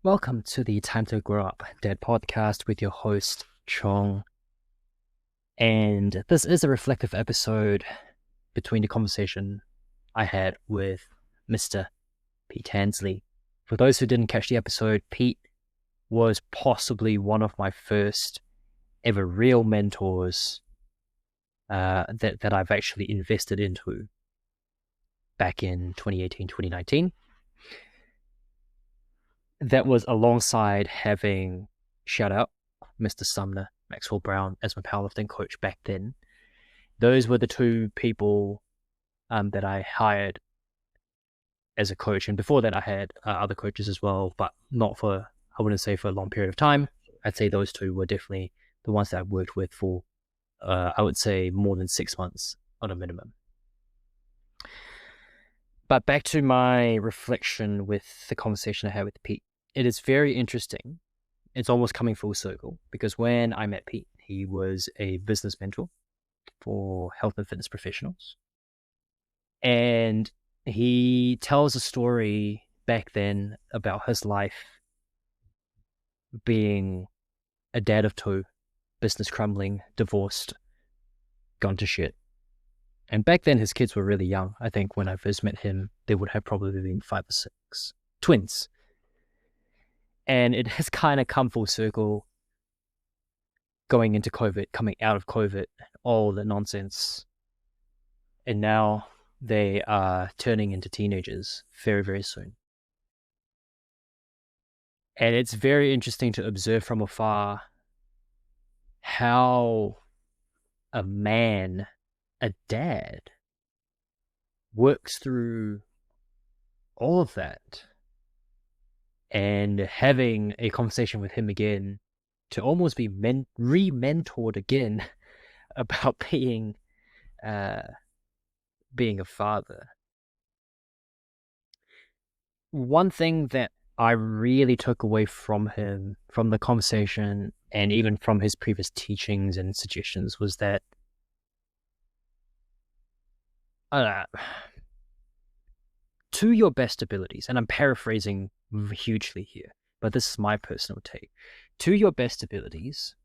Welcome to the Time to Grow Up Dad podcast with your host, Chong. And this is a reflective episode between the conversation I had with Mr. Pete Hansley. For those who didn't catch the episode, Pete was possibly one of my first ever real mentors that I've actually invested into back in 2018, 2019. That was alongside having, shout out, Mr. Sumner, Maxwell Brown, as my powerlifting coach back then. Those were the two people that I hired as a coach. And before that, I had other coaches as well, but not for, I wouldn't say for a long period of time. I'd say those two were definitely the ones that I worked with for, I would say, more than 6 months on a minimum. But back to my reflection with the conversation I had with Pete. It is very interesting. It's almost coming full circle because when I met Pete, he was a business mentor for health and fitness professionals. And he tells a story back then about his life being a dad of two, business crumbling, divorced, gone to shit. And back then his kids were really young. I think when I first met him, they would have probably been 5 or 6 twins. And it has kind of come full circle going into COVID, coming out of COVID, all the nonsense. And now they are turning into teenagers very, very soon. And it's very interesting to observe from afar how a man, a dad, works through all of that. And having a conversation with him again to almost be re-mentored again about being a father. One thing that I really took away from him, from the conversation, and even from his previous teachings and suggestions was that to your best abilities, and I'm paraphrasing hugely here, but this is my personal take. To your best abilities,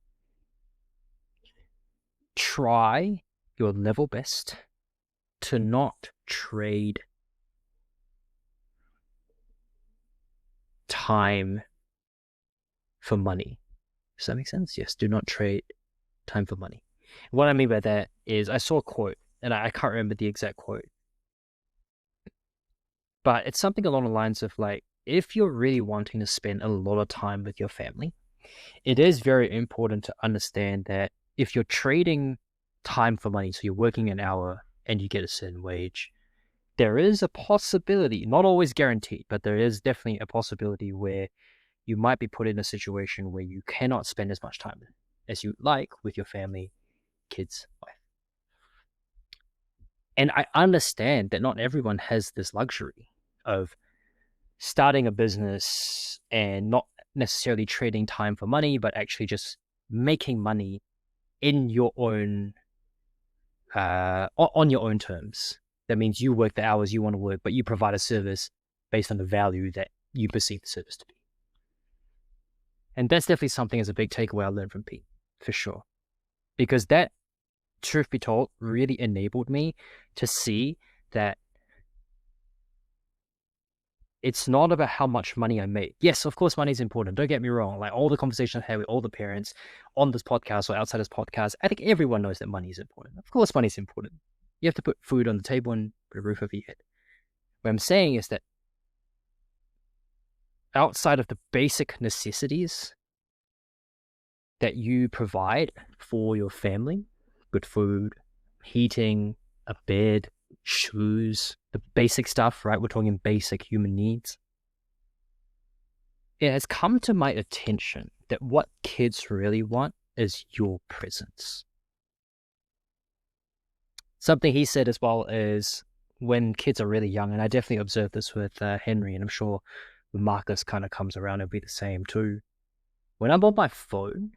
try your level best to not trade time for money. Does that make sense? Yes, do not trade time for money. What I mean by that is I saw a quote, and I can't remember the exact quote, but it's something along the lines of like, if you're really wanting to spend a lot of time with your family, it is very important to understand that if you're trading time for money, so you're working an hour and you get a certain wage, there is a possibility, not always guaranteed, but there is definitely a possibility where you might be put in a situation where you cannot spend as much time as you like with your family, kids, wife. And I understand that not everyone has this luxury of starting a business and not necessarily trading time for money, but actually just making money in your own, on your own terms. That means you work the hours you want to work, but you provide a service based on the value that you perceive the service to be. And that's definitely something as a big takeaway I learned from Pete, for sure. Because that, truth be told, really enabled me to see that it's not about how much money I make. Yes, of course, money is important. Don't get me wrong. Like all the conversations I had with all the parents on this podcast or outside this podcast, I think everyone knows that money is important. Of course, money is important. You have to put food on the table and put a roof over your head. What I'm saying is that outside of the basic necessities that you provide for your family, good food, heating, a bed, shoes, the basic stuff, right? We're talking basic human needs. It has come to my attention that what kids really want is your presence. Something he said as well is when kids are really young, and I definitely observed this with Henry, and I'm sure Marcus kind of comes around and be the same too. When I'm on my phone,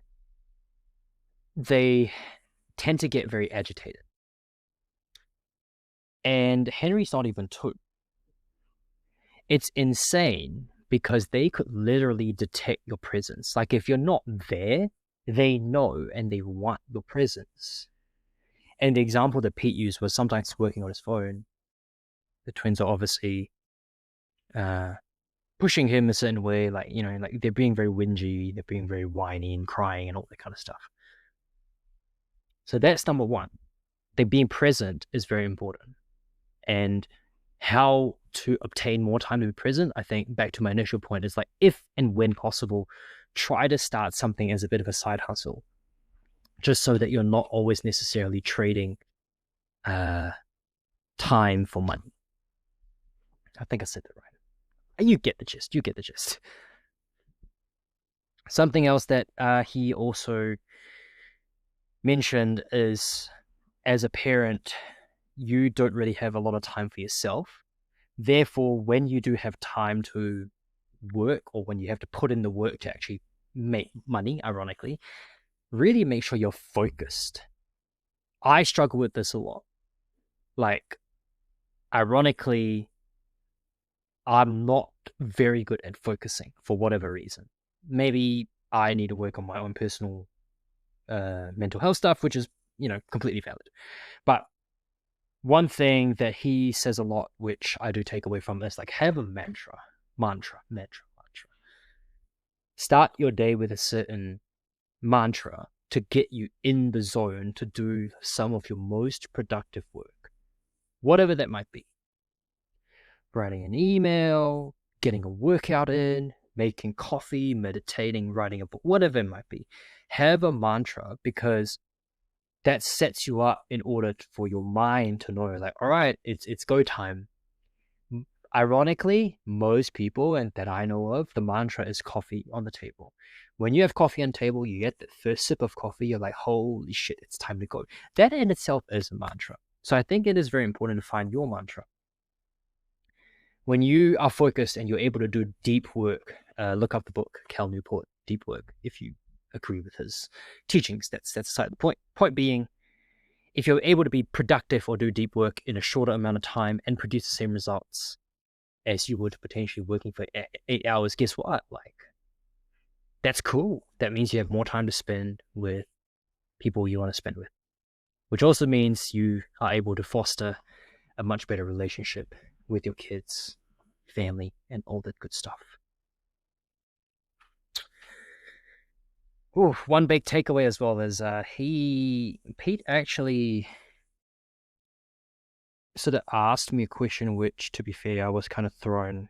they tend to get very agitated. And Henry's not even 2. It's insane, because they could literally detect your presence. Like if you're not there, they know and they want your presence. And the example that Pete used was sometimes working on his phone. The twins are obviously pushing him a certain way, like, you know, like they're being very whingy, they're being very whiny and crying and all that kind of stuff. So that's number one. They're being present is very important. And how to obtain more time to be present, I think back to my initial point is like, if and when possible, try to start something as a bit of a side hustle, just so that you're not always necessarily trading time for money. I think I said that right. You get the gist. You get the gist. Something else that he also mentioned is, as a parent, you don't really have a lot of time for yourself. Therefore, when you do have time to work, or when you have to put in the work to actually make money, ironically, really make sure you're focused. I struggle with this a lot. Like, ironically, I'm not very good at focusing for whatever reason. Maybe I need to work on my own personal mental health stuff, which is, you know, completely valid. But one thing that he says a lot, which I do take away from this, like, have a mantra. Start your day with a certain mantra to get you in the zone to do some of your most productive work, whatever that might be. Writing an email, getting a workout in, making coffee, meditating, writing a book, whatever it might be. Have a mantra, because that sets you up in order for your mind to know, like, all right, it's go time. Ironically, most people and that I know of, the mantra is coffee on the table. When you have coffee on the table, you get the first sip of coffee, you're like, holy shit, it's time to go. That in itself is a mantra. So I think it is very important to find your mantra. When you are focused and you're able to do deep work, look up the book, Cal Newport, Deep Work, if you agree with his teachings. That's aside the point. Point being, if you're able to be productive or do deep work in a shorter amount of time and produce the same results as you would potentially working for 8 hours, guess what? Like, that's cool. That means you have more time to spend with people you want to spend with, which also means you are able to foster a much better relationship with your kids, family, and all that good stuff. Ooh, one big takeaway as well is Pete actually sort of asked me a question, which, to be fair, I was kind of thrown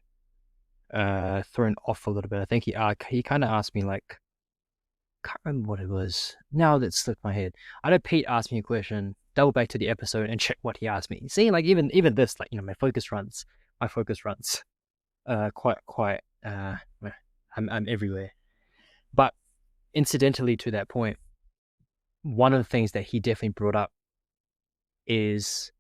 off a little bit. I think he kind of asked me, like, can't remember what it was. Now that slipped my head. I know Pete asked me a question. Double back to the episode and check what he asked me. See, like even this, like, you know, my focus runs. Quite. I'm everywhere. But incidentally to that point, one of the things that he definitely brought up is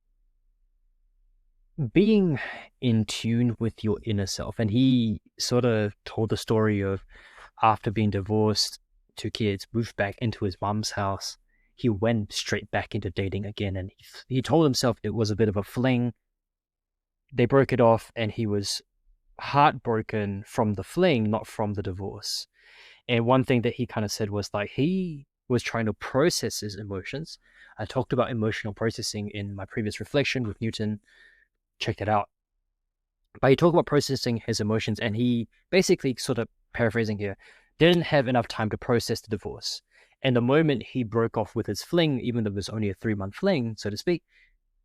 being in tune with your inner self. And he sort of told the story of, after being divorced, 2 kids, moved back into his mom's house, he went straight back into dating again. And he told himself it was a bit of a fling. They broke it off and he was heartbroken from the fling, not from the divorce. And one thing that he kind of said was, like, he was trying to process his emotions. I talked about emotional processing in my previous reflection with Newton. Check that out. But he talked about processing his emotions, and he basically, sort of paraphrasing here, didn't have enough time to process the divorce. And the moment he broke off with his fling, even though it was only a 3-month fling, so to speak,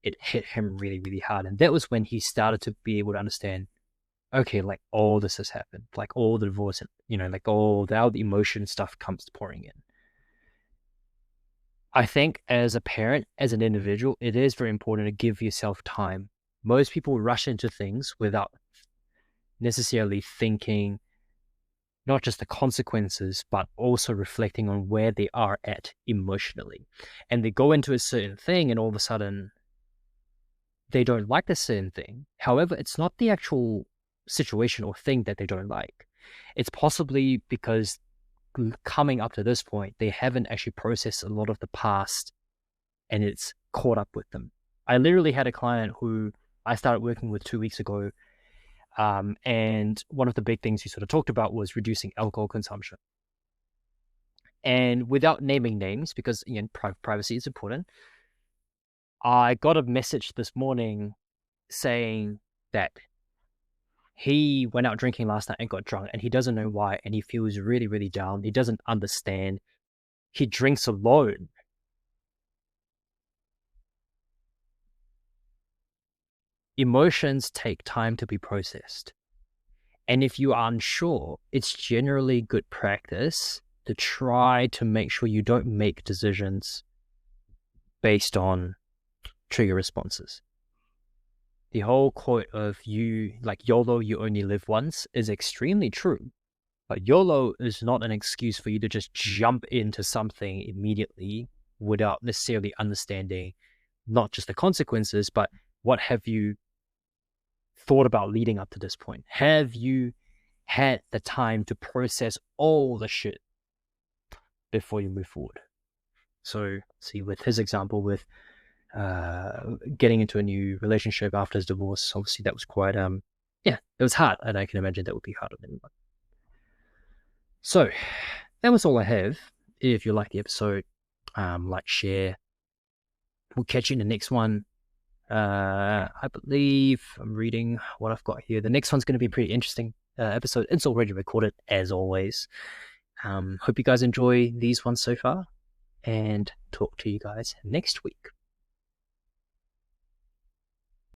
it hit him really, really hard. And that was when he started to be able to understand, okay, like, all this has happened, like all the divorce, you know, like all the emotion stuff comes pouring in. I think as a parent, as an individual, it is very important to give yourself time. Most people rush into things without necessarily thinking not just the consequences, but also reflecting on where they are at emotionally. And they go into a certain thing and all of a sudden they don't like the certain thing. However, it's not the actual situation or thing that they don't like. It's possibly because coming up to this point, they haven't actually processed a lot of the past and it's caught up with them. I literally had a client who I started working with 2 weeks ago. And one of the big things he sort of talked about was reducing alcohol consumption. And without naming names, because again, privacy is important, I got a message this morning saying that he went out drinking last night and got drunk, and he doesn't know why, and he feels really, really down. He doesn't understand. He drinks alone. Emotions take time to be processed. And if you are unsure, it's generally good practice to try to make sure you don't make decisions based on trigger responses. The whole quote of you, like YOLO, you only live once, is extremely true. But YOLO is not an excuse for you to just jump into something immediately without necessarily understanding not just the consequences, but what have you thought about leading up to this point? Have you had the time to process all the shit before you move forward? So, see, with his example, with getting into a new relationship after his divorce, obviously that was quite, it was hard, and I can imagine that would be hard on anyone. So, that was all I have. If you like the episode, like, share. We'll catch you in the next one. I believe I'm reading what I've got here. The next one's going to be a pretty interesting episode. It's already recorded, as always. Hope you guys enjoy these ones so far, and talk to you guys next week.